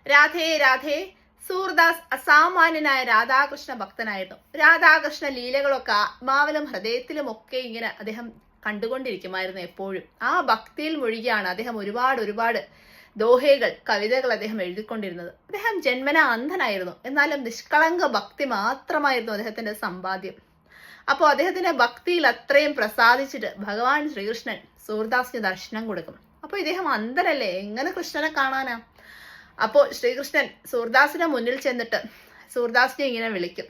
രാധേ രാധേ. സൂർദാസ് അസാമാന്യനായ രാധാകൃഷ്ണ ഭക്തനായിരുന്നു. രാധാകൃഷ്ണ ലീലകളൊക്കെ ആത്മാവിലും ഹൃദയത്തിലും ഒക്കെ ഇങ്ങനെ അദ്ദേഹം കണ്ടുകൊണ്ടിരിക്കുമായിരുന്നു എപ്പോഴും. ആ ഭക്തിയിൽ മുഴുകിയാണ് അദ്ദേഹം ഒരുപാട് ദോഹകൾ, കവിതകൾ അദ്ദേഹം എഴുതിക്കൊണ്ടിരുന്നത്. അദ്ദേഹം ജന്മന അന്ധനായിരുന്നു. എന്നാലും നിഷ്കളങ്ക ഭക്തി മാത്രമായിരുന്നു അദ്ദേഹത്തിന്റെ സമ്പാദ്യം. അപ്പോൾ അദ്ദേഹത്തിന്റെ ഭക്തിയിൽ അത്രയും പ്രസാദിച്ചിട്ട് ഭഗവാൻ ശ്രീകൃഷ്ണൻ സൂർദാസിന് ദർശനം കൊടുക്കും. അപ്പോൾ ഇദ്ദേഹം അന്ധനല്ലേ, എങ്ങനെ കൃഷ്ണനെ കാണാനാ? അപ്പോൾ ശ്രീകൃഷ്ണൻ സൂർദാസിന്റെ മുന്നിൽ ചെന്നിട്ട് സൂർദാസിനെ ഇങ്ങനെ വിളിക്കും.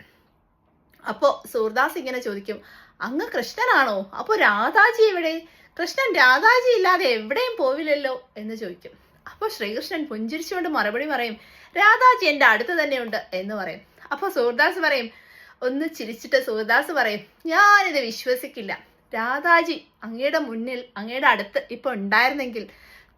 അപ്പോൾ സൂർദാസ് ഇങ്ങനെ ചോദിക്കും, അങ്ങ് കൃഷ്ണനാണോ? അപ്പോൾ രാധാജി എവിടെ? കൃഷ്ണൻ രാധാജി ഇല്ലാതെ എവിടെയും പോവില്ലല്ലോ എന്ന് ചോദിക്കും. അപ്പോൾ ശ്രീകൃഷ്ണൻ പുഞ്ചിരിച്ചുകൊണ്ട് മറുപടി പറയും, രാധാജി എൻ്റെ അടുത്ത് തന്നെയുണ്ട് എന്ന് പറയും. അപ്പോൾ സൂർദാസ് പറയും, ഒന്ന് ചിരിച്ചിട്ട് സൂർദാസ് പറയും, ഞാനിത് വിശ്വസിക്കില്ല. രാധാജി അങ്ങയുടെ മുന്നിൽ, അങ്ങയുടെ അടുത്ത് ഇപ്പൊ ഉണ്ടായിരുന്നെങ്കിൽ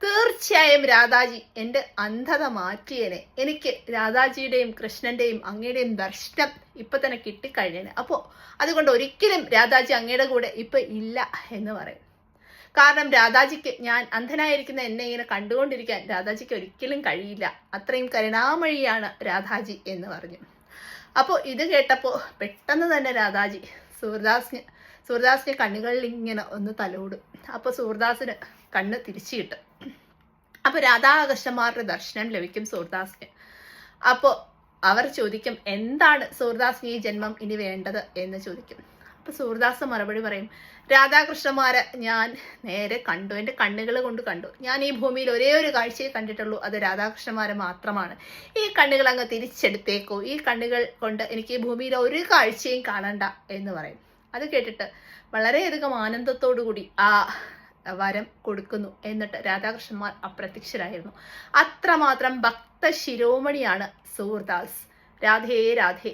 തീർച്ചയായും രാധാജി എൻ്റെ അന്ധത മാറ്റിയേനെ. എനിക്ക് രാധാജിയുടെയും കൃഷ്ണന്റെയും അങ്ങയുടെയും ദർശനം ഇപ്പൊ തന്നെ കിട്ടിക്കഴിഞ്ഞേനെ. അപ്പോൾ അതുകൊണ്ട് ഒരിക്കലും രാധാജി അങ്ങയുടെ കൂടെ ഇപ്പൊ ഇല്ല എന്ന് പറയും. കാരണം രാധാജിക്ക്, ഞാൻ അന്ധനായിരിക്കുന്ന എന്നെ ഇങ്ങനെ കണ്ടുകൊണ്ടിരിക്കാൻ രാധാജിക്ക് ഒരിക്കലും കഴിയില്ല. അത്രയും കരുണാമഴിയാണ് രാധാജി എന്ന് പറഞ്ഞു. അപ്പോൾ ഇത് കേട്ടപ്പോൾ പെട്ടെന്ന് തന്നെ രാധാജി സൂർദാസിന്റെ കണ്ണുകളിൽ ഇങ്ങനെ ഒന്ന് തലോടും. അപ്പോൾ സൂർദാസിന് കണ്ണ് തിരിച്ചു കിട്ടും. അപ്പോൾ രാധാകൃഷ്ണന്മാരുടെ ദർശനം ലഭിക്കും സൂർദാസിന്. അപ്പോൾ അവർ ചോദിക്കും, എന്താണ് സൂർദാസിന് ഈ ജന്മം ഇനി വേണ്ടത് എന്ന് ചോദിക്കും. അപ്പോൾ സൂർദാസ് മറുപടി പറയും, രാധാകൃഷ്ണന്മാരെ ഞാൻ നേരെ കണ്ടു, എൻ്റെ കണ്ണുകൾ കൊണ്ട് കണ്ടു. ഞാൻ ഈ ഭൂമിയിൽ ഒരേ ഒരു കാഴ്ചയെ കണ്ടിട്ടുള്ളൂ, അത് രാധാകൃഷ്ണന്മാരെ മാത്രമാണ്. ഈ കണ്ണുകൾ അങ്ങ് തിരിച്ചെടുത്തേക്കോ, ഈ കണ്ണുകൾ കൊണ്ട് എനിക്ക് ഈ ഭൂമിയിൽ ഒരു കാഴ്ചയും കാണണ്ട എന്ന് പറയും. അത് കേട്ടിട്ട് വളരെയധികം ആനന്ദത്തോടുകൂടി ആ വരം കൊടുക്കുന്നു. എന്നിട്ട് രാധാകൃഷ്ണന്മാർ അപ്രത്യക്ഷരായിരുന്നു. അത്രമാത്രം ഭക്ത ശിരോമണിയാണ് സൂർദാസ്. രാധേ രാധേ.